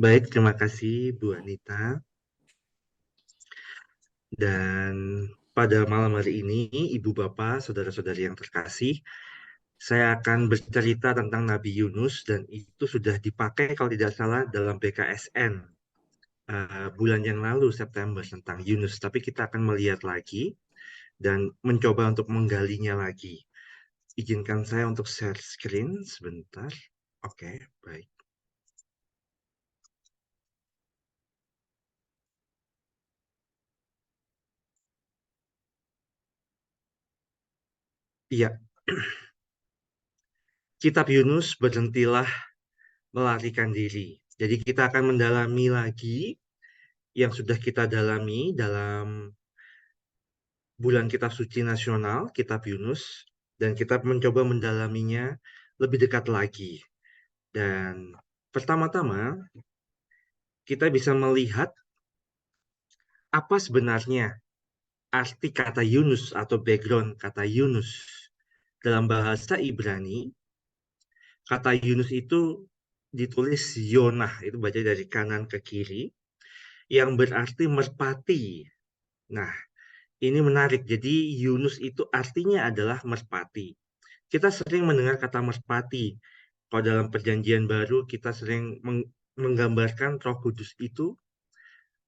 Baik, terima kasih Bu Anita. Dan pada malam hari ini, Ibu Bapak, saudara-saudari yang terkasih, saya akan bercerita tentang Nabi Yunus dan itu sudah dipakai kalau tidak salah dalam BKSN bulan yang lalu September tentang Yunus. Tapi kita akan melihat lagi dan mencoba untuk menggalinya lagi. Izinkan saya untuk share screen sebentar. Oke, baik. Iya, Kitab Yunus berhentilah melarikan diri. Jadi kita akan mendalami lagi yang sudah kita dalami dalam bulan kitab suci nasional, kitab Yunus, dan kita mencoba mendalaminya lebih dekat lagi. Dan pertama-tama, kita bisa melihat apa sebenarnya arti kata Yunus atau background kata Yunus. Dalam bahasa Ibrani, kata Yunus itu ditulis Yonah, itu baca dari kanan ke kiri, yang berarti merpati. Nah, ini menarik. Jadi Yunus itu artinya adalah merpati. Kita sering mendengar kata merpati. Kalau dalam perjanjian baru kita sering menggambarkan Roh Kudus itu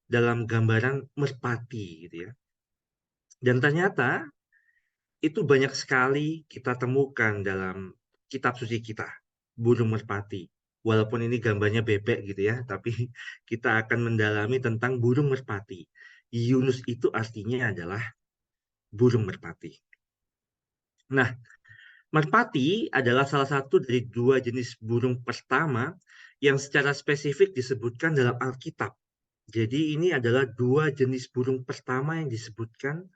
dalam gambaran merpati gitu ya. Dan ternyata itu banyak sekali kita temukan dalam kitab suci kita, burung merpati. Walaupun ini gambarnya bebek gitu ya, tapi kita akan mendalami tentang burung merpati. Yunus itu artinya adalah burung merpati. Nah, merpati adalah salah satu dari dua jenis burung pertama yang secara spesifik disebutkan dalam Alkitab. Jadi ini adalah dua jenis burung pertama yang disebutkan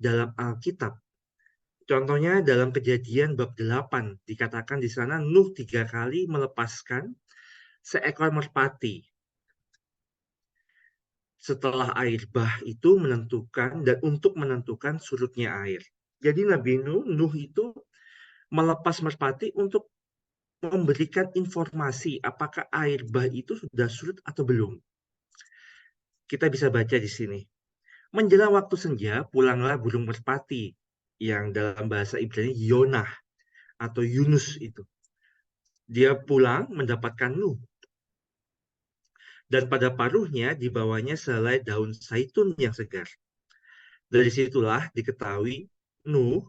dalam Alkitab. Contohnya dalam Kejadian bab 8 dikatakan di sana Nuh 3 kali melepaskan seekor merpati setelah air bah itu menentukan dan untuk menentukan surutnya air. Jadi Nabi Nuh itu melepas merpati untuk memberikan informasi apakah air bah itu sudah surut atau belum. Kita bisa baca di sini. Menjelang waktu senja, pulanglah burung merpati yang dalam bahasa Ibrani Yonah atau Yunus itu. Dia pulang mendapatkan Nuh dan pada paruhnya dibawanya selai daun zaitun yang segar. Dari situlah diketahui Nuh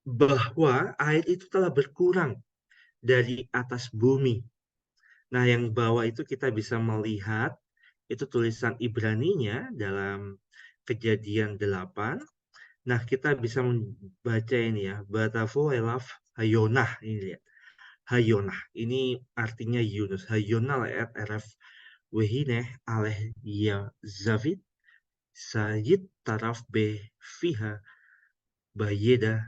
bahwa air itu telah berkurang dari atas bumi. Nah, yang bawah itu kita bisa melihat itu tulisan Ibraninya dalam Kejadian 8. Nah, kita bisa membaca ini ya, Batavo Elaf Hayonah ini lihat. Hayonah ini artinya Yunus. Hayonah le'et eref wehineh aleh ya Zavid Sayyid taraf be fiha bayeda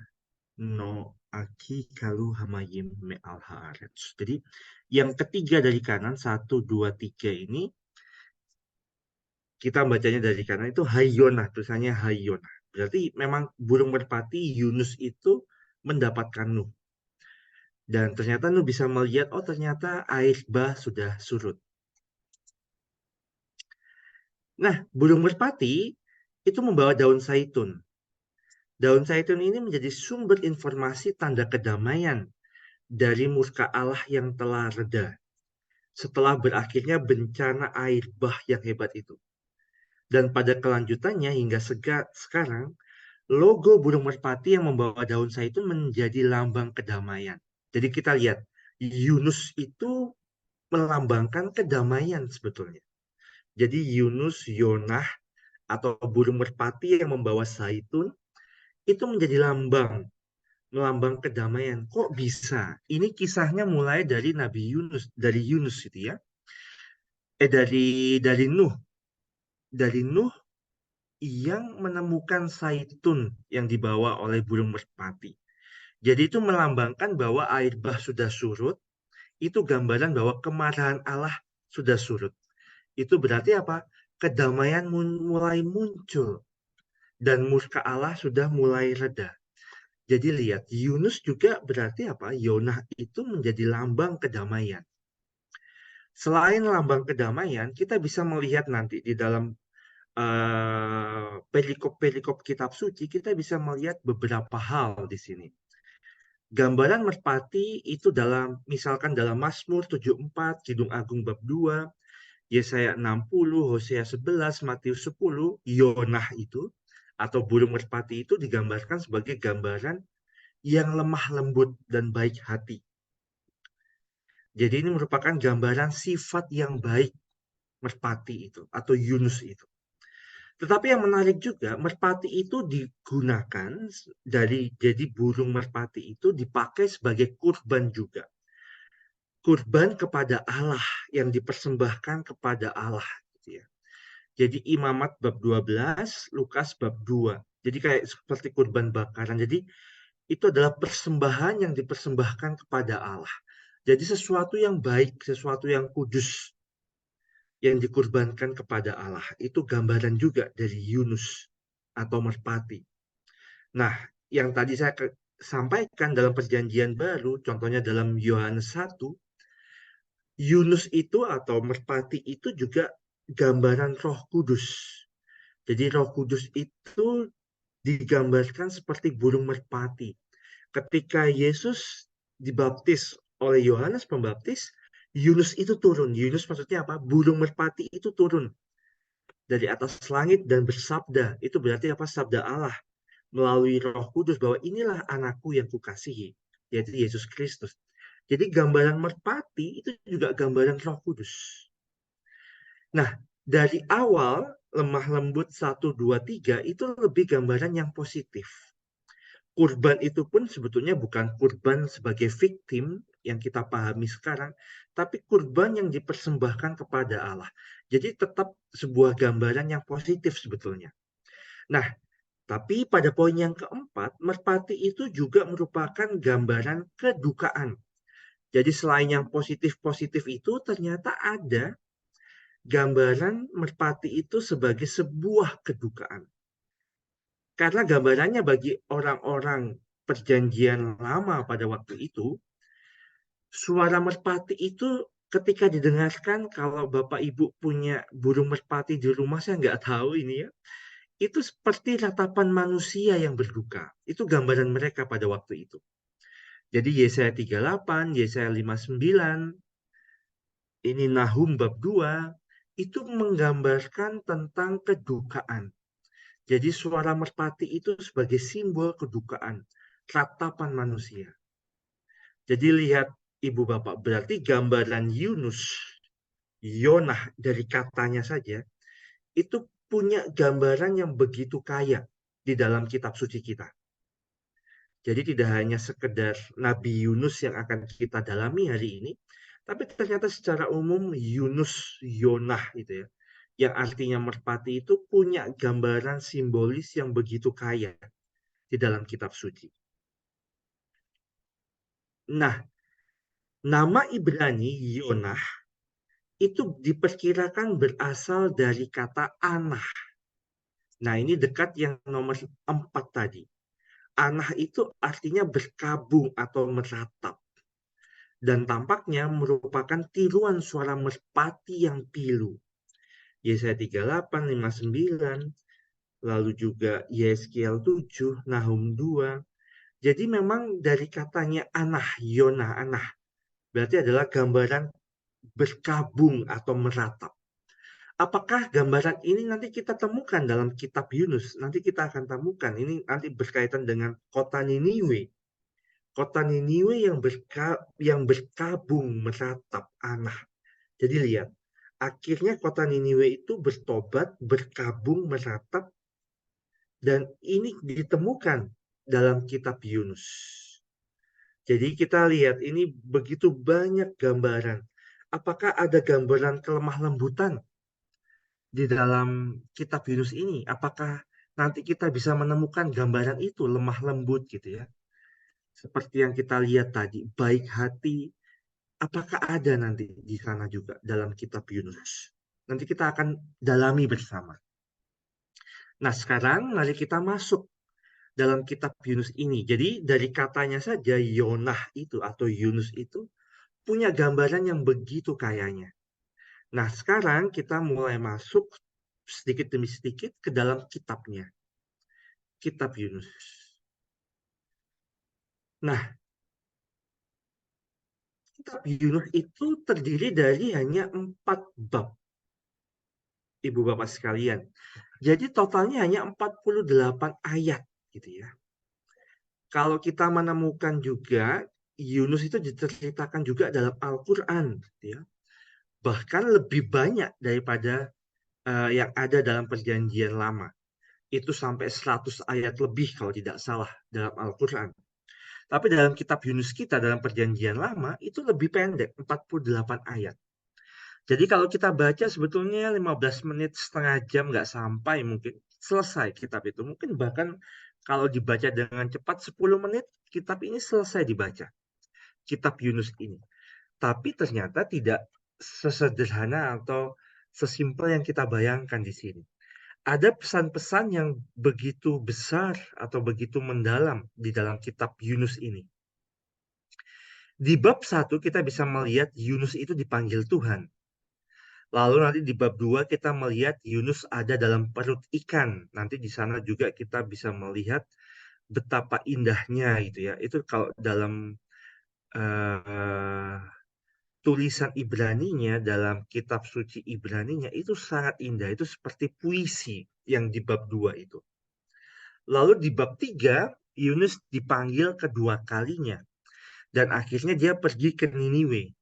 no aki kalu hamayim me al haaretz. Jadi yang ketiga dari kanan, satu, dua, tiga ini kita bacanya dari kanan itu Hayonah, tulisannya Hayonah. Berarti memang burung merpati Yunus itu mendapatkan Nuh. Dan ternyata Nuh bisa melihat, oh ternyata air bah sudah surut. Nah, burung merpati itu membawa daun zaitun. Daun zaitun ini menjadi sumber informasi tanda kedamaian dari murka Allah yang telah reda setelah berakhirnya bencana air bah yang hebat itu. Dan pada kelanjutannya hingga sekarang, logo burung merpati yang membawa daun zaitun menjadi lambang kedamaian. Jadi kita lihat, Yunus itu melambangkan kedamaian sebetulnya. Jadi Yunus, Yonah, atau burung merpati yang membawa zaitun, itu menjadi melambang kedamaian. Kok bisa? Ini kisahnya mulai dari Nabi Yunus, dari Yunus itu ya. Dari Nuh. Dari Nuh yang menemukan zaitun yang dibawa oleh burung merpati. Jadi itu melambangkan bahwa air bah sudah surut, itu gambaran bahwa kemarahan Allah sudah surut. Itu berarti apa? Kedamaian mulai muncul dan murka Allah sudah mulai reda. Jadi lihat, Yunus juga berarti apa? Yonah itu menjadi lambang kedamaian. Selain lambang kedamaian, kita bisa melihat nanti di dalam perikop-perikop kitab suci, kita bisa melihat beberapa hal di sini. Gambaran merpati itu misalkan dalam Mazmur 74, Kidung Agung bab 2, Yesaya 60, Hosea 11, Matius 10, Yonah itu, atau burung merpati itu digambarkan sebagai gambaran yang lemah lembut dan baik hati. Jadi ini merupakan gambaran sifat yang baik merpati itu, atau Yunus itu. Tetapi yang menarik juga, merpati itu digunakan jadi burung merpati itu dipakai sebagai kurban juga. Kurban kepada Allah yang dipersembahkan kepada Allah gitu ya. Jadi Imamat bab 12, Lukas bab 2. Jadi kayak seperti kurban bakaran. Jadi itu adalah persembahan yang dipersembahkan kepada Allah. Jadi sesuatu yang baik, sesuatu yang kudus yang dikurbankan kepada Allah. Itu gambaran juga dari Yunus atau merpati. Nah, yang tadi saya sampaikan dalam perjanjian baru, contohnya dalam Yohanes 1, Yunus itu atau merpati itu juga gambaran Roh Kudus. Jadi Roh Kudus itu digambarkan seperti burung merpati. Ketika Yesus dibaptis oleh Yohanes Pembaptis, Yunus itu turun. Yunus maksudnya apa? Burung merpati itu turun dari atas langit dan bersabda. Itu berarti apa? Sabda Allah melalui Roh Kudus bahwa inilah anakku yang kukasihi, yaitu Yesus Kristus. Jadi gambaran merpati itu juga gambaran Roh Kudus. Nah, dari awal lemah lembut 1, 2, 3 itu lebih gambaran yang positif. Kurban itu pun sebetulnya bukan kurban sebagai victim yang kita pahami sekarang, tapi kurban yang dipersembahkan kepada Allah. Jadi tetap sebuah gambaran yang positif sebetulnya. Nah, tapi pada poin yang keempat, merpati itu juga merupakan gambaran kedukaan. Jadi selain yang positif-positif itu, ternyata ada gambaran merpati itu sebagai sebuah kedukaan. Karena gambarannya bagi orang-orang perjanjian lama pada waktu itu, suara merpati itu ketika didengarkan, kalau Bapak Ibu punya burung merpati di rumah, saya nggak tahu ini ya, itu seperti ratapan manusia yang berduka. Itu gambaran mereka pada waktu itu. Jadi Yesaya 38, Yesaya 59, ini Nahum bab 2, itu menggambarkan tentang kedukaan. Jadi suara merpati itu sebagai simbol kedukaan, ratapan manusia. Jadi lihat Ibu Bapak, berarti gambaran Yunus, Yonah dari katanya saja, itu punya gambaran yang begitu kaya di dalam kitab suci kita. Jadi tidak hanya sekedar Nabi Yunus yang akan kita dalami hari ini, tapi ternyata secara umum Yunus, Yonah itu ya, yang artinya merpati itu punya gambaran simbolis yang begitu kaya di dalam kitab suci. Nah, nama Ibrani Yonah itu diperkirakan berasal dari kata anah. Nah, ini dekat yang nomor 4 tadi. Anah itu artinya berkabung atau meratap. Dan tampaknya merupakan tiruan suara merpati yang pilu. Yesaya 38, 59, lalu juga Yeskiel 7, Nahum 2. Jadi memang dari katanya anah, Yonah, anah, berarti adalah gambaran berkabung atau meratap. Apakah gambaran ini nanti kita temukan dalam kitab Yunus? Nanti kita akan temukan. Ini nanti berkaitan dengan kota Niniwe. Kota Niniwe yang berkabung meratap anah. Jadi lihat, akhirnya kota Niniwe itu bertobat, berkabung, meratap, dan ini ditemukan dalam kitab Yunus. Jadi kita lihat ini begitu banyak gambaran. Apakah ada gambaran kelemah lembutan di dalam kitab Yunus ini? Apakah nanti kita bisa menemukan gambaran itu, lemah lembut gitu ya? Seperti yang kita lihat tadi, baik hati. Apakah ada nanti di sana juga dalam kitab Yunus? Nanti kita akan dalami bersama. Nah, sekarang mari kita masuk dalam kitab Yunus ini. Jadi dari katanya saja Yonah itu atau Yunus itu punya gambaran yang begitu kayanya. Nah, sekarang kita mulai masuk sedikit demi sedikit ke dalam kitabnya, kitab Yunus. Nah, kitab Yunus itu terdiri dari hanya 4 bab, Ibu Bapak sekalian. Jadi totalnya hanya 48 ayat gitu ya. Kalau kita menemukan juga Yunus itu diceritakan juga dalam Al-Qur'an gitu ya. Bahkan lebih banyak daripada yang ada dalam Perjanjian Lama. Itu sampai 100 ayat lebih kalau tidak salah dalam Al-Qur'an. Tapi dalam kitab Yunus kita dalam Perjanjian Lama itu lebih pendek, 48 ayat. Jadi kalau kita baca sebetulnya 15 menit, setengah jam nggak sampai mungkin selesai kitab itu. Mungkin bahkan kalau dibaca dengan cepat 10 menit, kitab ini selesai dibaca. Kitab Yunus ini. Tapi ternyata tidak sesederhana atau sesimpel yang kita bayangkan di sini. Ada pesan-pesan yang begitu besar atau begitu mendalam di dalam kitab Yunus ini. Di bab 1 kita bisa melihat Yunus itu dipanggil Tuhan. Lalu nanti di bab 2 kita melihat Yunus ada dalam perut ikan. Nanti di sana juga kita bisa melihat betapa indahnya gitu ya. Itu kalau dalam uh, tulisan Ibraninya, dalam kitab suci Ibraninya itu sangat indah. Itu seperti puisi yang di bab 2 itu. Lalu di bab 3 Yunus dipanggil kedua kalinya. Dan akhirnya dia pergi ke Niniwe.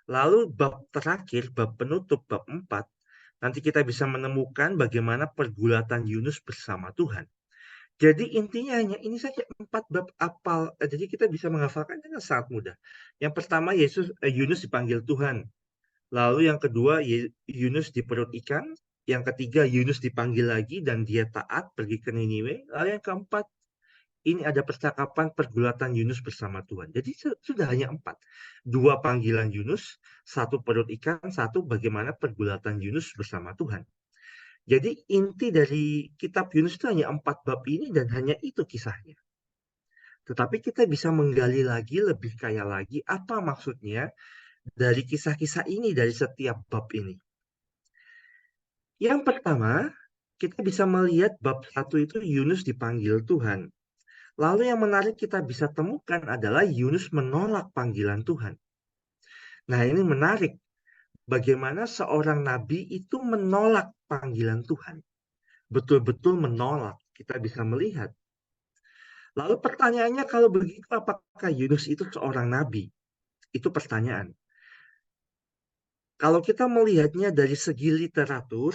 Lalu bab terakhir, bab penutup, bab 4, nanti kita bisa menemukan bagaimana pergulatan Yunus bersama Tuhan. Jadi intinya hanya ini saja 4 bab apal. Jadi kita bisa menghafalkan dengan sangat mudah. Yang pertama Yunus dipanggil Tuhan. Lalu yang kedua Yunus di perut ikan. Yang ketiga Yunus dipanggil lagi dan dia taat pergi ke Niniwe. Lalu yang keempat ini ada percakapan pergulatan Yunus bersama Tuhan. Jadi sudah hanya 4. 2 panggilan Yunus, 1 perut ikan, 1 bagaimana pergulatan Yunus bersama Tuhan. Jadi inti dari kitab Yunus itu hanya 4 bab ini dan hanya itu kisahnya. Tetapi kita bisa menggali lagi, lebih kaya lagi, apa maksudnya dari kisah-kisah ini, dari setiap bab ini. Yang pertama, kita bisa melihat bab 1 itu Yunus dipanggil Tuhan. Lalu yang menarik kita bisa temukan adalah Yunus menolak panggilan Tuhan. Nah, ini menarik. Bagaimana seorang nabi itu menolak panggilan Tuhan. Betul-betul menolak. Kita bisa melihat. Lalu pertanyaannya kalau begitu apakah Yunus itu seorang nabi? Itu pertanyaan. Kalau kita melihatnya dari segi literatur,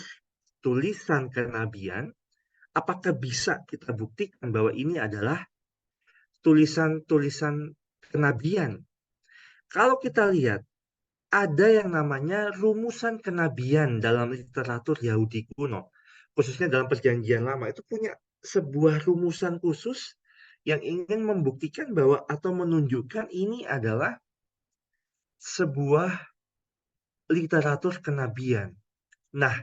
tulisan kenabian, apakah bisa kita buktikan bahwa ini adalah tulisan-tulisan kenabian? Kalau kita lihat, ada yang namanya rumusan kenabian dalam literatur Yahudi kuno, khususnya dalam Perjanjian Lama, itu punya sebuah rumusan khusus yang ingin membuktikan bahwa atau menunjukkan ini adalah sebuah literatur kenabian. Nah,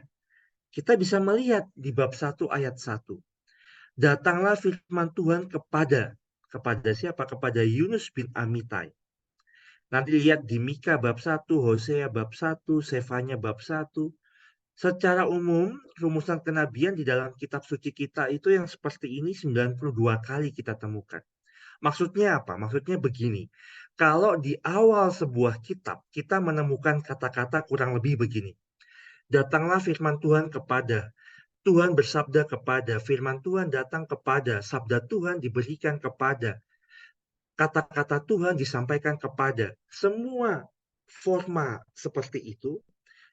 kita bisa melihat di bab 1 ayat 1. Datanglah firman Tuhan kepada siapa? Kepada Yunus bin Amitai. Nanti lihat di Mika bab 1, Hosea bab 1, Sefanya bab 1. Secara umum, rumusan kenabian di dalam kitab suci kita itu yang seperti ini 92 kali kita temukan. Maksudnya apa? Maksudnya begini. Kalau di awal sebuah kitab, kita menemukan kata-kata kurang lebih begini. Datanglah firman Tuhan kepada, Tuhan bersabda kepada, firman Tuhan datang kepada, sabda Tuhan diberikan kepada, kata-kata Tuhan disampaikan kepada. Semua forma seperti itu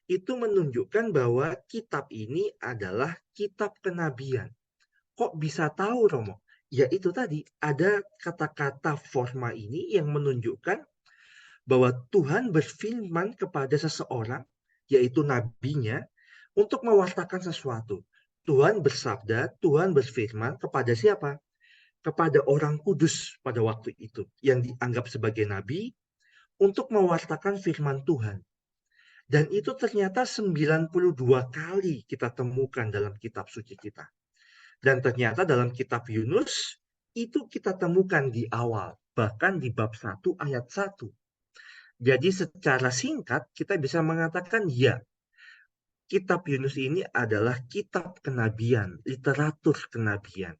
menunjukkan bahwa kitab ini adalah kitab kenabian. Kok bisa tahu, Romo? Ya itu tadi, ada kata-kata forma ini yang menunjukkan bahwa Tuhan berfirman kepada seseorang, yaitu nabinya, untuk mewartakan sesuatu. Tuhan bersabda, Tuhan berfirman kepada siapa? Kepada orang kudus pada waktu itu, yang dianggap sebagai nabi, untuk mewartakan firman Tuhan. Dan itu ternyata 92 kali kita temukan dalam kitab suci kita. Dan ternyata dalam kitab Yunus, itu kita temukan di awal, bahkan di bab 1 ayat 1. Jadi secara singkat kita bisa mengatakan ya, kitab Yunus ini adalah kitab kenabian, literatur kenabian.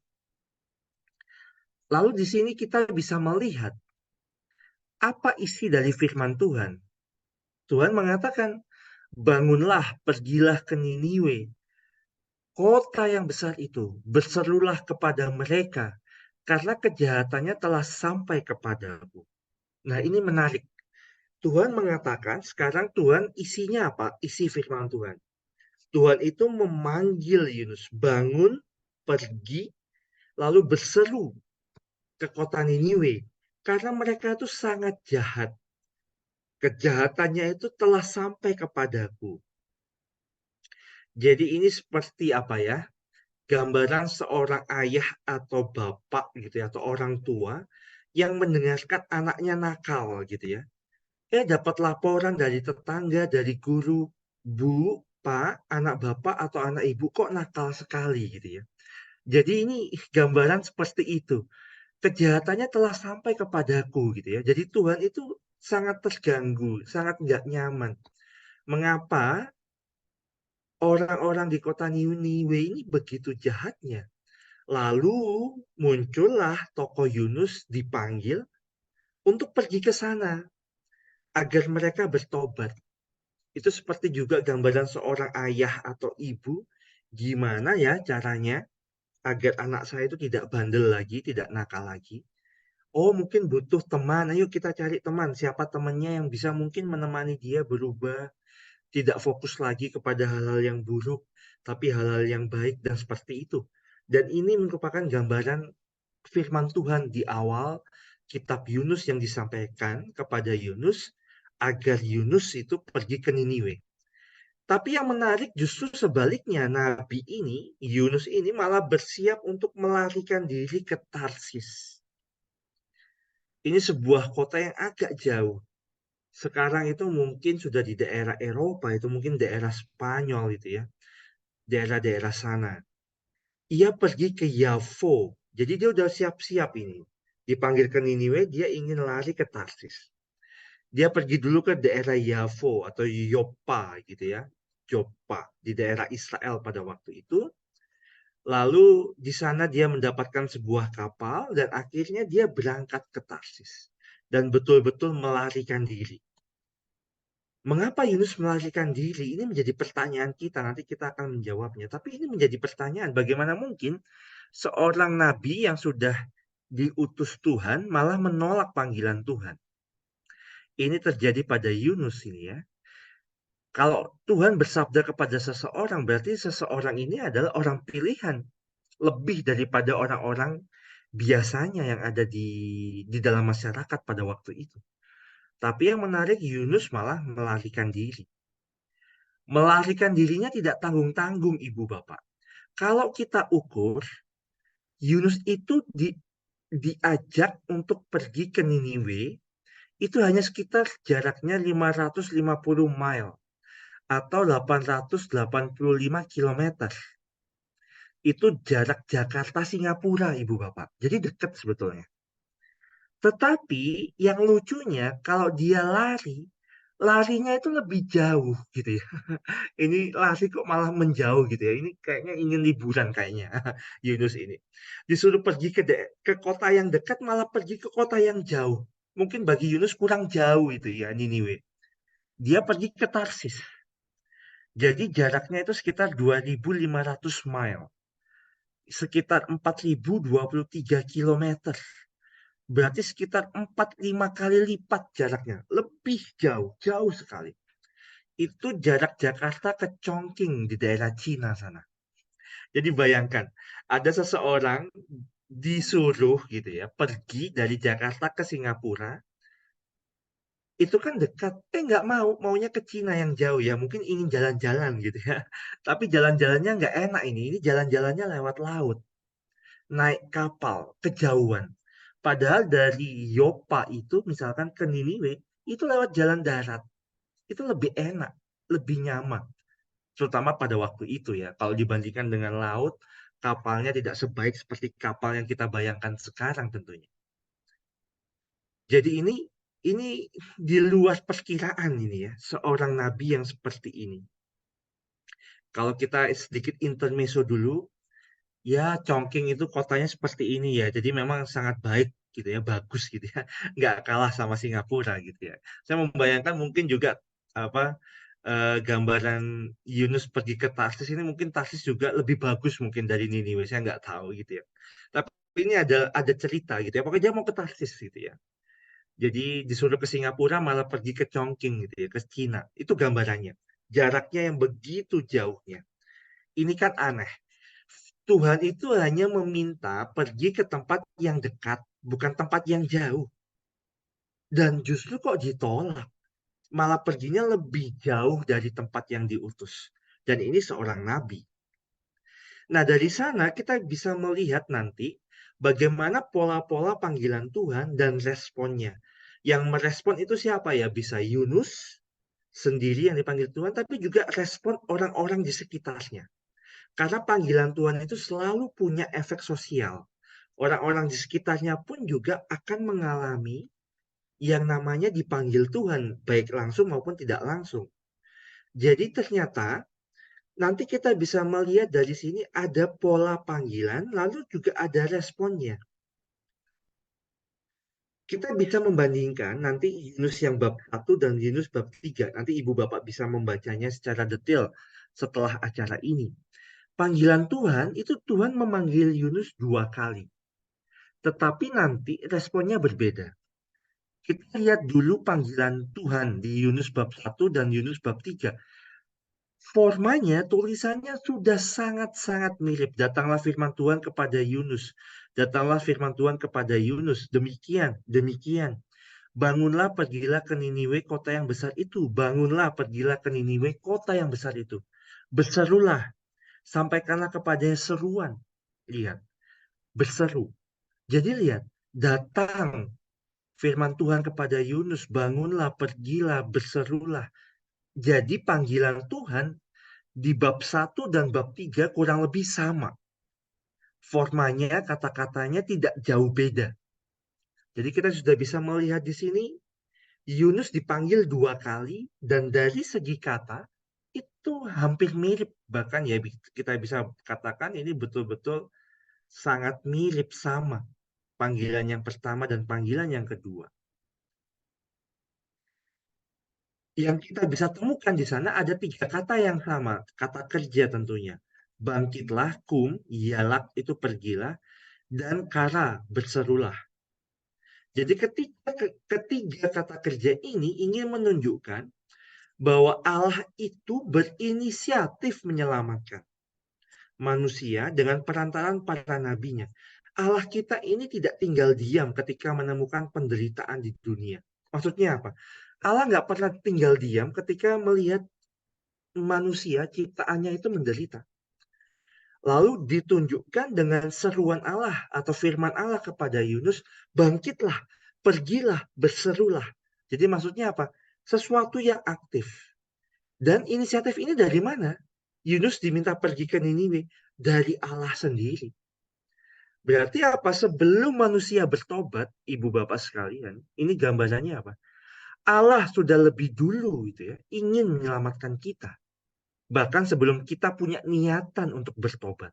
Lalu di sini kita bisa melihat apa isi dari firman Tuhan. Tuhan mengatakan, bangunlah, pergilah ke Niniwe, kota yang besar itu, berserulah kepada mereka, karena kejahatannya telah sampai kepadaku. Nah, ini menarik. Tuhan mengatakan, sekarang Tuhan isinya apa? Isi firman Tuhan. Tuhan itu memanggil Yunus, bangun, pergi, lalu berseru ke kota Niniwe. Karena mereka itu sangat jahat. Kejahatannya itu telah sampai kepadaku. Jadi ini seperti apa ya? Gambaran seorang ayah atau bapak gitu ya, atau orang tua yang mendengarkan anaknya nakal gitu ya. Dapat laporan dari tetangga, dari guru, bu, pak, anak bapak atau anak ibu kok nakal sekali gitu ya. Jadi ini gambaran seperti itu. Kejahatannya telah sampai kepadaku gitu ya. Jadi Tuhan itu sangat terganggu, sangat nggak nyaman. Mengapa orang-orang di kota Niniwe ini begitu jahatnya? Lalu muncullah tokoh Yunus dipanggil untuk pergi ke sana agar mereka bertobat. Itu seperti juga gambaran seorang ayah atau ibu, gimana ya caranya agar anak saya itu tidak bandel lagi, tidak nakal lagi. Oh, mungkin butuh teman. Ayo kita cari teman. Siapa temannya yang bisa mungkin menemani dia berubah, tidak fokus lagi kepada hal-hal yang buruk, tapi hal-hal yang baik dan seperti itu. Dan ini merupakan gambaran firman Tuhan di awal kitab Yunus yang disampaikan kepada Yunus agar Yunus itu pergi ke Niniwe. Tapi yang menarik justru sebaliknya, Nabi ini, Yunus ini malah bersiap untuk melarikan diri ke Tarsis. Ini sebuah kota yang agak jauh. Sekarang itu mungkin sudah di daerah Eropa, itu mungkin daerah Spanyol itu ya, daerah-daerah sana. Ia pergi ke Yafo, jadi dia udah siap-siap ini. Dipanggil ke Niniwe, dia ingin lari ke Tarsis. Dia pergi dulu ke daerah Yafo atau Yopa gitu ya, Joppa di daerah Israel pada waktu itu. Lalu di sana dia mendapatkan sebuah kapal dan akhirnya dia berangkat ke Tarsis dan betul-betul melarikan diri. Mengapa Yunus melarikan diri? Ini menjadi pertanyaan kita. Nanti kita akan menjawabnya. Tapi ini menjadi pertanyaan. Bagaimana mungkin seorang nabi yang sudah diutus Tuhan malah menolak panggilan Tuhan? Ini terjadi pada Yunus ini ya. Kalau Tuhan bersabda kepada seseorang, berarti seseorang ini adalah orang pilihan. Lebih daripada orang-orang biasanya yang ada di dalam masyarakat pada waktu itu. Tapi yang menarik, Yunus malah melarikan diri. Melarikan dirinya tidak tanggung-tanggung, ibu bapak. Kalau kita ukur, Yunus itu diajak untuk pergi ke Niniwe, itu hanya sekitar jaraknya 550 mile atau 885 kilometer. Itu jarak Jakarta Singapura, ibu bapak. Jadi dekat sebetulnya. Tetapi yang lucunya kalau dia lari, larinya itu lebih jauh gitu ya. Ini lari kok malah menjauh gitu ya. Ini kayaknya ingin liburan kayaknya Yunus ini. Disuruh pergi ke kota yang dekat malah pergi ke kota yang jauh. Mungkin bagi Yunus kurang jauh itu ya Niniwe. Dia pergi ke Tarsis. Jadi jaraknya itu sekitar 2.500 mile. Sekitar 4.023 kilometer. Berarti sekitar 4-5 kali lipat jaraknya. Lebih jauh, jauh sekali. Itu jarak Jakarta ke Chongqing di daerah Cina sana. Jadi bayangkan, ada seseorang disuruh gitu ya, pergi dari Jakarta ke Singapura, itu kan dekat. Nggak mau, maunya ke Cina yang jauh ya, mungkin ingin jalan-jalan gitu ya. Tapi jalan-jalannya nggak enak ini jalan-jalannya lewat laut, naik kapal, kejauhan. Padahal dari Yopa itu, misalkan ke Niniwe, itu lewat jalan darat. Itu lebih enak, lebih nyaman. Terutama pada waktu itu ya. Kalau dibandingkan dengan laut, kapalnya tidak sebaik seperti kapal yang kita bayangkan sekarang tentunya. Jadi ini di luar perkiraan ini ya, seorang nabi yang seperti ini. Kalau kita sedikit intermezzo dulu, ya Chongqing itu kotanya seperti ini ya. Jadi memang sangat baik gitu ya, bagus gitu ya. Nggak kalah sama Singapura gitu ya. Saya membayangkan mungkin juga apa gambaran Yunus pergi ke Tarsis ini mungkin Tarsis juga lebih bagus mungkin dari Niniwe. Saya nggak tahu gitu ya. Tapi ini ada cerita gitu ya. Pokoknya dia mau ke Tarsis gitu ya. Jadi disuruh ke Singapura malah pergi ke Chongqing gitu ya, ke Cina. Itu gambarannya. Jaraknya yang begitu jauhnya. Ini kan aneh. Tuhan itu hanya meminta pergi ke tempat yang dekat, bukan tempat yang jauh. Dan justru kok ditolak. Malah perginya lebih jauh dari tempat yang diutus. Dan ini seorang nabi. Nah, dari sana kita bisa melihat nanti bagaimana pola-pola panggilan Tuhan dan responnya. Yang merespon itu siapa ya? Bisa Yunus sendiri yang dipanggil Tuhan, tapi juga respon orang-orang di sekitarnya. Karena panggilan Tuhan itu selalu punya efek sosial. Orang-orang di sekitarnya pun juga akan mengalami yang namanya dipanggil Tuhan, baik langsung maupun tidak langsung. Jadi ternyata nanti kita bisa melihat dari sini ada pola panggilan, lalu juga ada responnya. Kita bisa membandingkan nanti Yunus yang bab 1 dan Yunus bab 3. Nanti ibu bapak bisa membacanya secara detail setelah acara ini. Panggilan Tuhan itu Tuhan memanggil Yunus 2 kali. Tetapi nanti responnya berbeda. Kita lihat dulu panggilan Tuhan di Yunus bab 1 dan Yunus bab 3. Formanya, tulisannya sudah sangat-sangat mirip. Datanglah firman Tuhan kepada Yunus. Datanglah firman Tuhan kepada Yunus. Demikian, demikian. Bangunlah, pergilah ke Niniwe, kota yang besar itu. Bangunlah, pergilah ke Niniwe, kota yang besar itu. Berserulah, sampaikanlah kepadanya seruan. Lihat, berseru. Jadi lihat, datang firman Tuhan kepada Yunus, bangunlah, pergilah, berserulah. Jadi panggilan Tuhan di bab 1 dan bab 3 kurang lebih sama. Formanya, kata-katanya tidak jauh beda. Jadi kita sudah bisa melihat di sini, Yunus dipanggil 2 kali, dan dari segi kata, itu hampir mirip. Bahkan ya kita bisa katakan ini betul-betul sangat mirip sama. Panggilan yang pertama dan panggilan yang kedua. Yang kita bisa temukan di sana ada 3 kata yang sama, kata kerja tentunya. Bangkitlah, kum, yalak itu pergilah, dan kara, berserulah. Jadi ketiga kata kerja ini ingin menunjukkan bahwa Allah itu berinisiatif menyelamatkan manusia dengan perantaraan para nabinya. Allah kita ini tidak tinggal diam ketika menemukan penderitaan di dunia. Maksudnya apa? Allah nggak pernah tinggal diam ketika melihat manusia ciptaannya itu menderita. Lalu ditunjukkan dengan seruan Allah atau firman Allah kepada Yunus, bangkitlah, pergilah, berserulah. Jadi maksudnya apa? Sesuatu yang aktif. Dan inisiatif ini dari mana? Yunus diminta pergi ke Niniwe dari Allah sendiri. Berarti apa? Sebelum manusia bertobat, ibu bapak sekalian, ini gambarannya apa? Allah sudah lebih dulu gitu ya, ingin menyelamatkan kita. Bahkan sebelum kita punya niatan untuk bertobat.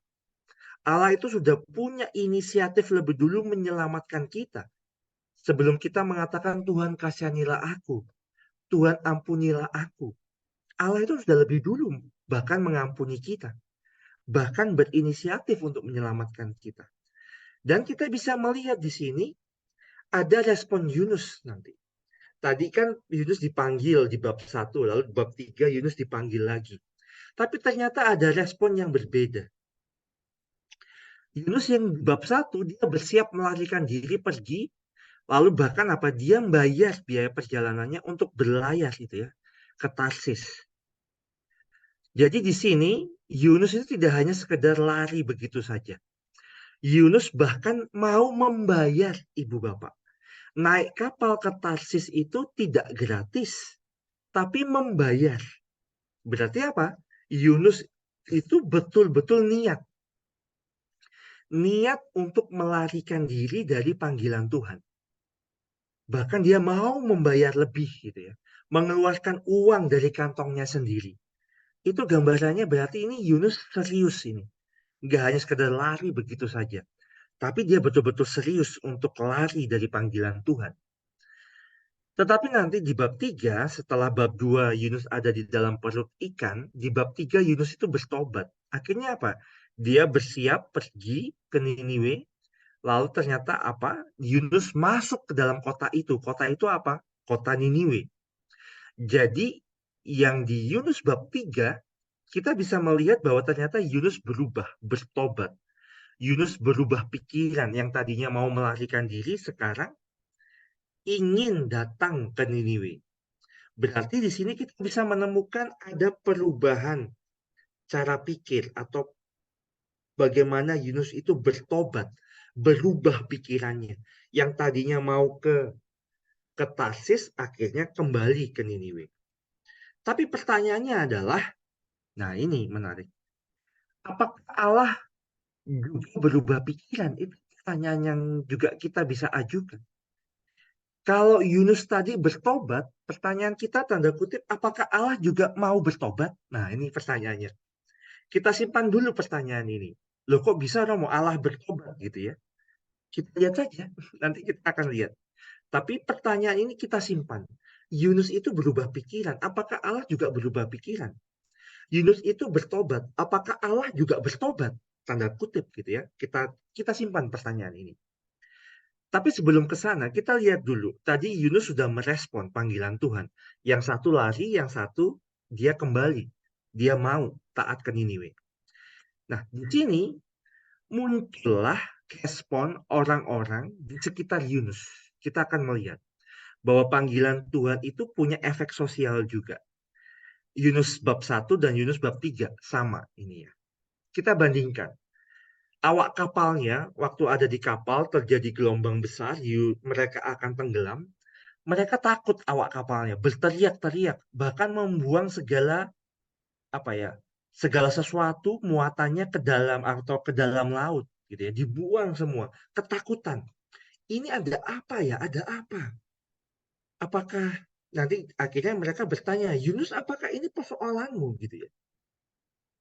Allah itu sudah punya inisiatif lebih dulu menyelamatkan kita. Sebelum kita mengatakan Tuhan kasihanilah aku, Tuhan ampunilah aku. Allah itu sudah lebih dulu bahkan mengampuni kita. Bahkan berinisiatif untuk menyelamatkan kita. Dan kita bisa melihat di sini ada respon Yunus nanti. Tadi kan Yunus dipanggil di bab 1, lalu di bab 3 Yunus dipanggil lagi. Tapi ternyata ada respon yang berbeda. Yunus yang bab 1 dia bersiap melarikan diri pergi, lalu bahkan apa dia membayar biaya perjalanannya untuk berlayar gitu ya ke Tarsis. Jadi di sini Yunus itu tidak hanya sekedar lari begitu saja. Yunus bahkan mau membayar ibu bapak. Naik kapal ke Tarsis itu tidak gratis, tapi membayar. Berarti apa? Yunus itu betul-betul niat. Niat untuk melarikan diri dari panggilan Tuhan. Bahkan dia mau membayar lebih gitu ya. Mengeluarkan uang dari kantongnya sendiri. Itu gambarannya berarti ini Yunus serius ini. Nggak hanya sekedar lari begitu saja. Tapi dia betul-betul serius untuk lari dari panggilan Tuhan. Tetapi nanti di bab 3, setelah bab 2 Yunus ada di dalam perut ikan, di bab 3 Yunus itu bertobat. Akhirnya apa? Dia bersiap pergi ke Niniwe, lalu ternyata apa? Yunus masuk ke dalam kota itu. Kota itu apa? Kota Niniwe. Jadi yang di Yunus bab 3, kita bisa melihat bahwa ternyata Yunus berubah, bertobat. Yunus berubah pikiran yang tadinya mau melarikan diri, sekarang ingin datang ke Niniwe. Berarti di sini kita bisa menemukan ada perubahan cara pikir atau bagaimana Yunus itu bertobat, berubah pikirannya. Yang tadinya mau ke Tarsis akhirnya kembali ke Niniwe. Tapi pertanyaannya adalah, nah ini menarik. Apakah Allah juga berubah pikiran? Itu pertanyaan yang juga kita bisa ajukan. Kalau Yunus tadi bertobat, pertanyaan kita tanda kutip, apakah Allah juga mau bertobat? Nah, ini pertanyaannya. Kita simpan dulu pertanyaan ini. Loh kok bisa Romo Allah bertobat gitu ya? Kita lihat saja, nanti kita akan lihat. Tapi pertanyaan ini kita simpan. Yunus itu berubah pikiran, apakah Allah juga berubah pikiran? Yunus itu bertobat, apakah Allah juga bertobat? Tanda kutip gitu ya. Kita simpan pertanyaan ini. Tapi sebelum ke sana, kita lihat dulu. Tadi Yunus sudah merespon panggilan Tuhan. Yang satu lari, yang satu dia kembali. Dia mau taat ke Niniwe. Nah, di sini muncullah respon orang-orang di sekitar Yunus. Kita akan melihat bahwa panggilan Tuhan itu punya efek sosial juga. Yunus bab 1 dan Yunus bab 3 sama ini ya. Kita bandingkan. Awak kapalnya waktu ada di kapal terjadi gelombang besar, mereka akan tenggelam. Mereka takut awak kapalnya, berteriak-teriak, bahkan membuang segala apa ya, segala sesuatu muatannya ke dalam atau ke dalam laut gitu ya, dibuang semua, ketakutan. Ini ada apa ya? Ada apa? Apakah nanti akhirnya mereka bertanya, Yunus, apakah ini persoalanmu gitu ya?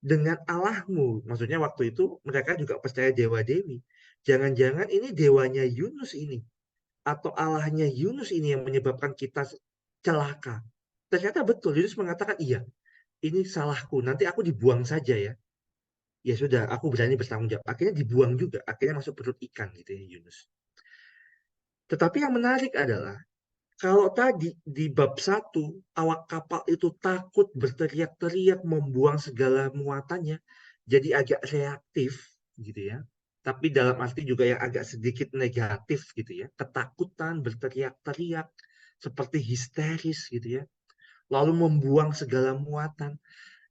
Dengan Allahmu, maksudnya waktu itu mereka juga percaya dewa dewi. Jangan-jangan ini dewanya Yunus ini atau Allahnya Yunus ini yang menyebabkan kita celaka. Ternyata betul, Yunus mengatakan iya, ini salahku, nanti aku dibuang saja ya. Ya sudah, aku berani bertanggung jawab. Akhirnya dibuang juga, akhirnya masuk perut ikan gitu ya Yunus. Tetapi yang menarik adalah kalau tadi di bab 1 awak kapal itu takut berteriak-teriak membuang segala muatannya, jadi agak reaktif gitu ya. Tapi dalam arti juga yang agak sedikit negatif gitu ya. Ketakutan, berteriak-teriak, seperti histeris gitu ya. Lalu membuang segala muatan.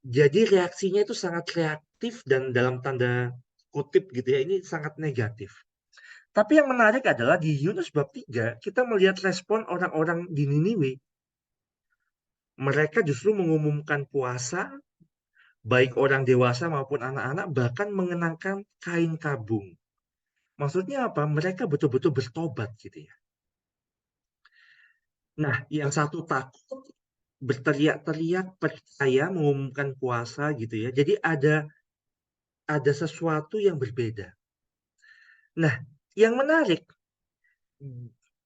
Jadi reaksinya itu sangat reaktif dan dalam tanda kutip gitu ya, ini sangat negatif. Tapi yang menarik adalah di Yunus bab 3 kita melihat respon orang-orang di Niniwe. Mereka justru mengumumkan puasa, baik orang dewasa maupun anak-anak, bahkan mengenakan kain kabung. Maksudnya apa? Mereka betul-betul bertobat gitu ya. Nah, yang satu takut, berteriak-teriak, percaya, mengumumkan puasa gitu ya. Jadi ada sesuatu yang berbeda. Nah, yang menarik,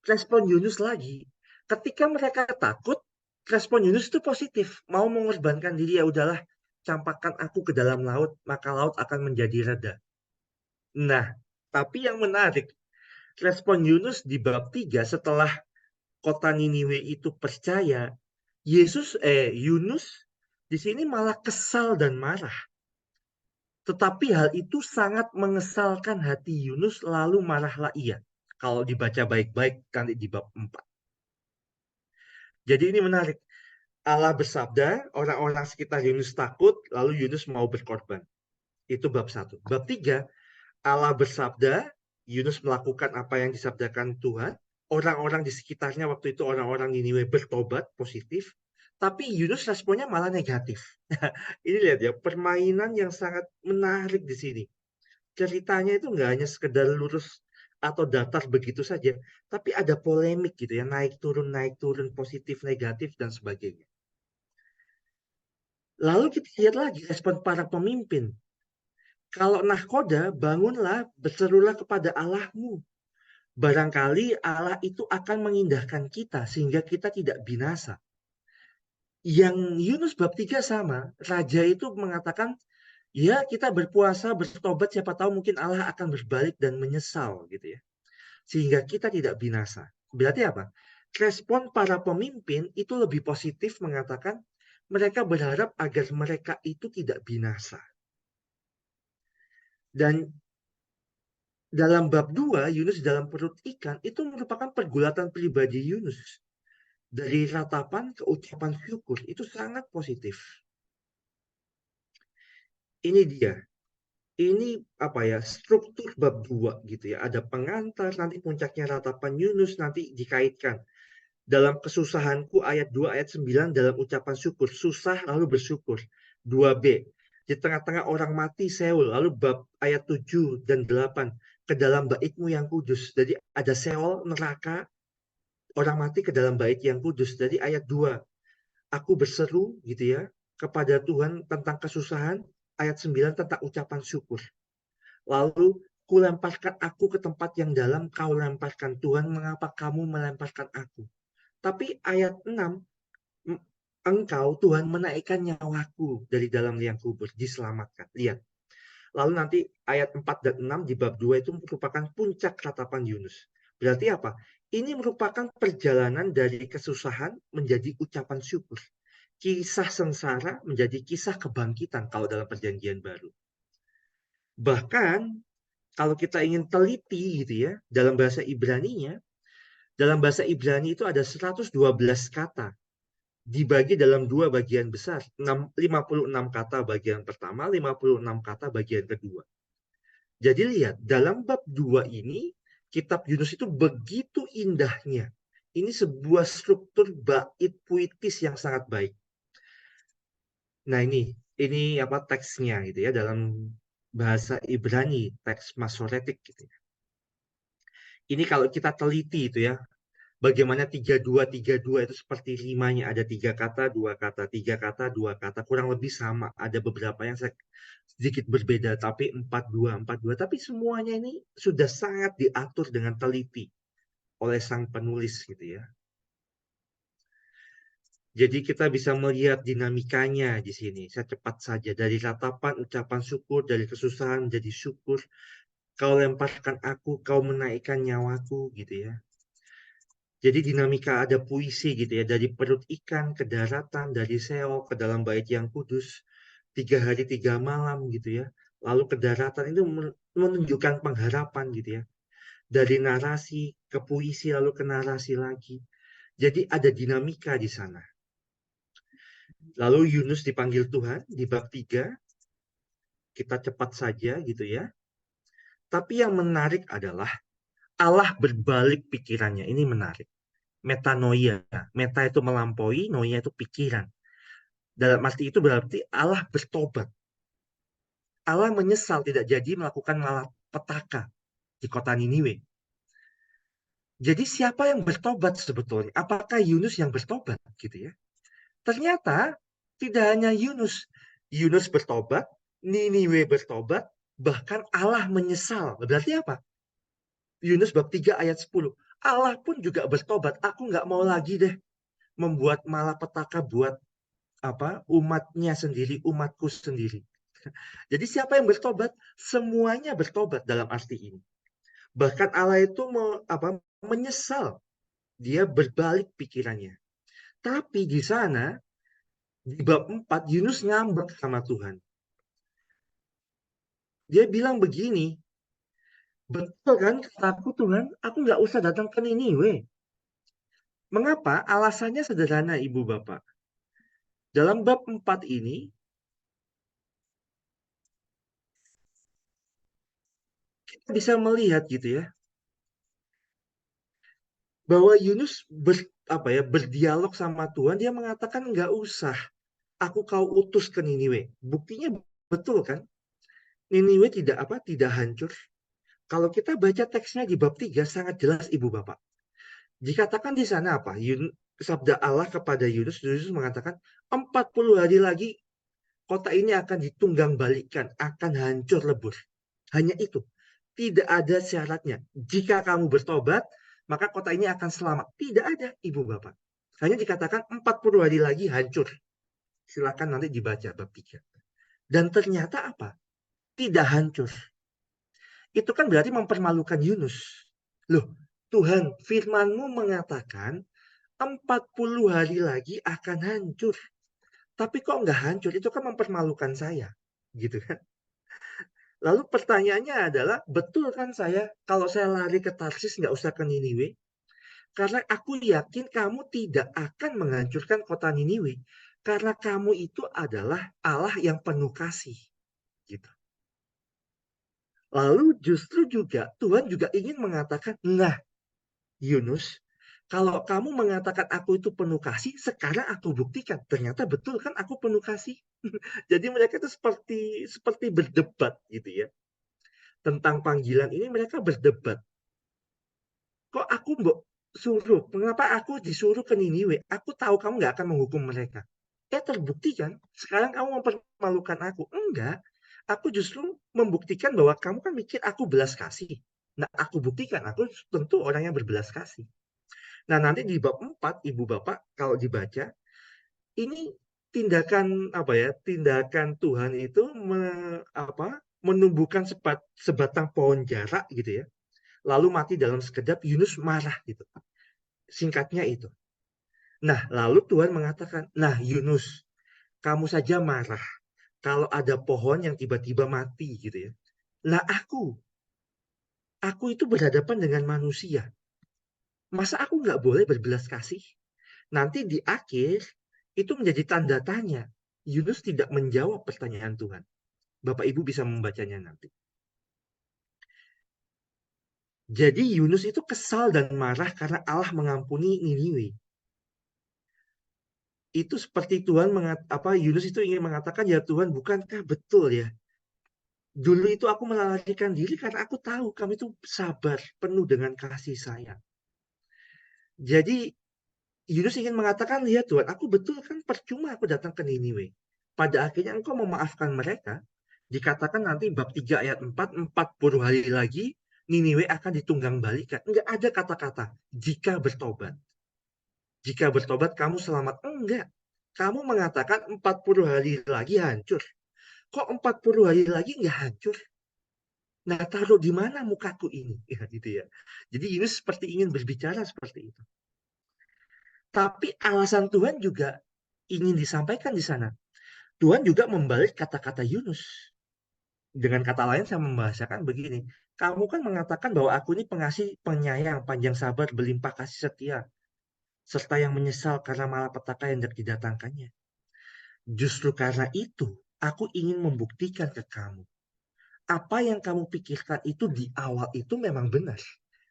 respon Yunus lagi. Ketika mereka takut, respon Yunus itu positif. Mau mengorbankan diri, ya udahlah, campakkan aku ke dalam laut, maka laut akan menjadi reda. Nah, tapi yang menarik, respon Yunus di bab 3 setelah kota Niniwe itu percaya, Yunus di sini malah kesal dan marah. Tetapi hal itu sangat mengesalkan hati Yunus, lalu marahlah ia. Kalau dibaca baik-baik nanti di bab 4. Jadi ini menarik. Allah bersabda, orang-orang sekitar Yunus takut, lalu Yunus mau berkorban. Itu bab 1. Bab 3, Allah bersabda, Yunus melakukan apa yang disabdakan Tuhan. Orang-orang di sekitarnya waktu itu orang-orang Niniwe bertobat positif, tapi Yunus responnya malah negatif. Ini lihat ya, permainan yang sangat menarik di sini. Ceritanya itu nggak hanya sekedar lurus atau datar begitu saja, tapi ada polemik gitu ya, naik turun, positif, negatif, dan sebagainya. Lalu kita lihat lagi respon para pemimpin. Kalau nahkoda, bangunlah, berserulah kepada Allahmu. Barangkali Allah itu akan mengindahkan kita sehingga kita tidak binasa. Yang Yunus bab 3 sama. Raja itu mengatakan, ya kita berpuasa, bertobat, siapa tahu mungkin Allah akan berbalik dan menyesal gitu ya. Sehingga kita tidak binasa. Berarti apa? Respon para pemimpin itu lebih positif mengatakan mereka berharap agar mereka itu tidak binasa. Dan dalam bab 2, Yunus dalam perut ikan, itu merupakan pergulatan pribadi Yunus. Dari ratapan ke ucapan syukur, itu sangat positif. Ini dia. Ini apa ya, struktur bab 2 gitu ya. Ada pengantar, nanti puncaknya ratapan Yunus, nanti dikaitkan. Dalam kesusahanku ayat 2 ayat 9 dalam ucapan syukur. Susah lalu bersyukur. 2b. Di tengah-tengah orang mati Seol. Lalu bab ayat 7 dan 8. Ke dalam baitmu yang kudus. Jadi ada Seol, neraka, orang mati ke dalam bait yang kudus. Jadi ayat 2. Aku berseru gitu ya kepada Tuhan tentang kesusahan. Ayat 9 tentang ucapan syukur. Lalu kulemparkan aku ke tempat yang dalam, kau lemparkan Tuhan, mengapa kamu melemparkan aku? Tapi ayat 6, engkau Tuhan menaikkan nyawaku dari dalam liang kubur, diselamatkan. Lihat. Lalu nanti ayat 4 dan 6 di bab 2 itu merupakan puncak ratapan Yunus. Berarti apa? Ini merupakan perjalanan dari kesusahan menjadi ucapan syukur. Kisah sengsara menjadi kisah kebangkitan kalau dalam perjanjian baru. Bahkan kalau kita ingin teliti gitu ya, dalam bahasa Ibrani-nya, dalam bahasa Ibrani itu ada 112 kata dibagi dalam dua bagian besar. 56 kata bagian pertama, 56 kata bagian kedua. Jadi lihat, dalam bab 2 ini, kitab Yunus itu begitu indahnya. Ini sebuah struktur bait puitis yang sangat baik. Nah ini apa teksnya gitu ya, dalam bahasa Ibrani, teks Masoretik gitu ya. Ini kalau kita teliti itu ya, bagaimana 3232 itu seperti limanya, ada 3 kata, 2 kata, 3 kata, 2 kata, kurang lebih sama. Ada beberapa yang sedikit berbeda, tapi 4242. Tapi semuanya ini sudah sangat diatur dengan teliti oleh sang penulis gitu ya. Jadi kita bisa melihat dinamikanya di sini. Saya cepat saja, dari ratapan, ucapan syukur, dari kesusahan menjadi syukur. Kau lemparkan aku, kau menaikkan nyawaku gitu ya. Jadi dinamika ada puisi gitu ya, dari perut ikan ke daratan, dari Seol ke dalam bait yang kudus, 3 hari 3 malam gitu ya. Lalu ke daratan itu menunjukkan pengharapan gitu ya. Dari narasi ke puisi lalu ke narasi lagi. Jadi ada dinamika di sana. Lalu Yunus dipanggil Tuhan di bab 3. Kita cepat saja gitu ya. Tapi yang menarik adalah Allah berbalik pikirannya. Ini menarik. Metanoia. Meta itu melampaui, noia itu pikiran. Dalam arti itu berarti Allah bertobat. Allah menyesal tidak jadi melakukan malapetaka di kota Niniwe. Jadi siapa yang bertobat sebetulnya? Apakah Yunus yang bertobat gitu ya? Ternyata tidak hanya Yunus. Yunus bertobat, Niniwe bertobat, bahkan Allah menyesal. Berarti apa? Yunus bab 3 ayat 10. Allah pun juga bertobat. Aku nggak mau lagi deh membuat malapetaka buat apa umatnya sendiri, umatku sendiri. Jadi siapa yang bertobat? Semuanya bertobat dalam arti ini. Bahkan Allah itu menyesal. Dia berbalik pikirannya. Tapi di sana, di bab 4, Yunus ngambek sama Tuhan. Dia bilang begini, betul kan kataku Tuhan, aku nggak usah datang ke Niniwe. Mengapa? Alasannya sederhana Ibu Bapak. Dalam bab 4 ini, kita bisa melihat gitu ya, bahwa Yunus berdialog sama Tuhan, dia mengatakan nggak usah aku kau utus ke Niniwe. Buktinya betul kan? Niniwe tidak hancur. Kalau kita baca teksnya di bab 3 sangat jelas Ibu Bapak. Dikatakan di sana apa? Sabda Allah kepada Yunus, Yunus mengatakan 40 hari lagi kota ini akan ditunggang balikan, akan hancur lebur. Hanya itu. Tidak ada syaratnya. Jika kamu bertobat, maka kota ini akan selamat. Tidak ada, Ibu Bapak. Hanya dikatakan 40 hari lagi hancur. Silakan nanti dibaca bab 3. Dan ternyata apa? Tidak hancur. Itu kan berarti mempermalukan Yunus. Loh, Tuhan, firman-Mu mengatakan 40 hari lagi akan hancur. Tapi kok nggak hancur? Itu kan mempermalukan saya. Gitu kan. Lalu pertanyaannya adalah, betul kan saya kalau saya lari ke Tarsis nggak usah ke Niniwe? Karena aku yakin kamu tidak akan menghancurkan kota Niniwe. Karena kamu itu adalah Allah yang penuh kasih. Gitu. Lalu justru juga Tuhan juga ingin mengatakan, nah Yunus, kalau kamu mengatakan aku itu penuh kasih, sekarang aku buktikan. Ternyata betul kan aku penuh kasih. Jadi mereka itu seperti berdebat gitu ya. Tentang panggilan ini mereka berdebat. Kok aku suruh? Mengapa aku disuruh ke Niniwe? Aku tahu kamu nggak akan menghukum mereka. Terbukti kan? Sekarang kamu mempermalukan aku. Enggak. Aku justru membuktikan bahwa kamu kan mikir aku belas kasih. Nah, aku buktikan aku tentu orang yang berbelas kasih. Nah, nanti di bab 4, Ibu Bapak, kalau dibaca, ini tindakan apa ya? Tindakan Tuhan itu menumbuhkan sebatang pohon jarak gitu ya. Lalu mati dalam sekejap, Yunus marah gitu. Singkatnya itu. Nah, lalu Tuhan mengatakan, nah Yunus, kamu saja marah kalau ada pohon yang tiba-tiba mati gitu ya. Nah, aku itu berhadapan dengan manusia. Masa aku nggak boleh berbelas kasih? Nanti di akhir itu menjadi tanda tanya. Yunus tidak menjawab pertanyaan Tuhan. Bapak Ibu bisa membacanya nanti. Jadi Yunus itu kesal dan marah karena Allah mengampuni Niniwe. Itu seperti Tuhan Yunus itu ingin mengatakan, ya Tuhan, bukankah betul ya? Dulu itu aku melarikan diri karena aku tahu kamu itu sabar, penuh dengan kasih sayang. Jadi Yunus ingin mengatakan, ya Tuhan, aku betul kan percuma aku datang ke Niniwe. Pada akhirnya engkau memaafkan mereka. Dikatakan nanti bab 3 ayat 4, 40 hari lagi Niniwe akan ditunggang balikan. Enggak ada kata-kata jika bertobat. Jika bertobat kamu selamat. Enggak. Kamu mengatakan 40 hari lagi hancur. Kok 40 hari lagi nggak hancur? Nah, taruh di mana mukaku ini? Ya, gitu ya. Jadi Yunus seperti ingin berbicara seperti itu. Tapi alasan Tuhan juga ingin disampaikan di sana. Tuhan juga membalik kata-kata Yunus. Dengan kata lain saya membahasakan begini. Kamu kan mengatakan bahwa aku ini pengasih, penyayang, panjang sabar, berlimpah kasih setia. Serta yang menyesal karena malapetaka yang didatangkannya. Justru karena itu, aku ingin membuktikan ke kamu. Apa yang kamu pikirkan itu di awal itu memang benar.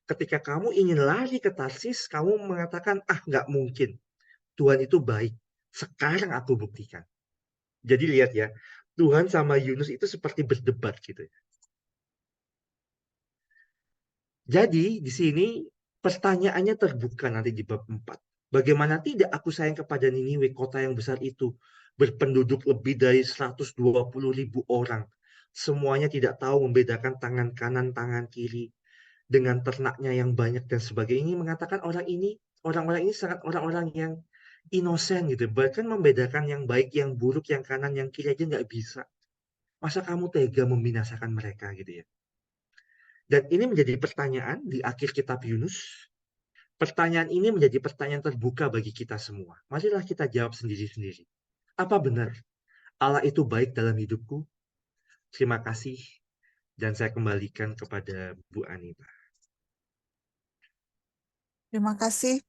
Ketika kamu ingin lari ke Tarsis, kamu mengatakan, nggak mungkin. Tuhan itu baik. Sekarang aku buktikan. Jadi lihat ya, Tuhan sama Yunus itu seperti berdebat gitu. Jadi di sini pertanyaannya terbuka nanti di bab 4. Bagaimana tidak aku sayang kepada Niniwe, kota yang besar itu, berpenduduk lebih dari 120.000 orang. Semuanya tidak tahu membedakan tangan kanan, tangan kiri, dengan ternaknya yang banyak dan sebagainya. Ini mengatakan orang-orang ini sangat orang-orang yang inosen gitu. Bahkan membedakan yang baik, yang buruk, yang kanan, yang kiri aja nggak bisa. Masa kamu tega membinasakan mereka gitu ya. Dan ini menjadi pertanyaan di akhir kitab Yunus. Pertanyaan ini menjadi pertanyaan terbuka bagi kita semua. Marilah kita jawab sendiri-sendiri. Apa benar Allah itu baik dalam hidupku? Terima kasih. Dan saya kembalikan kepada Bu Anita. Terima kasih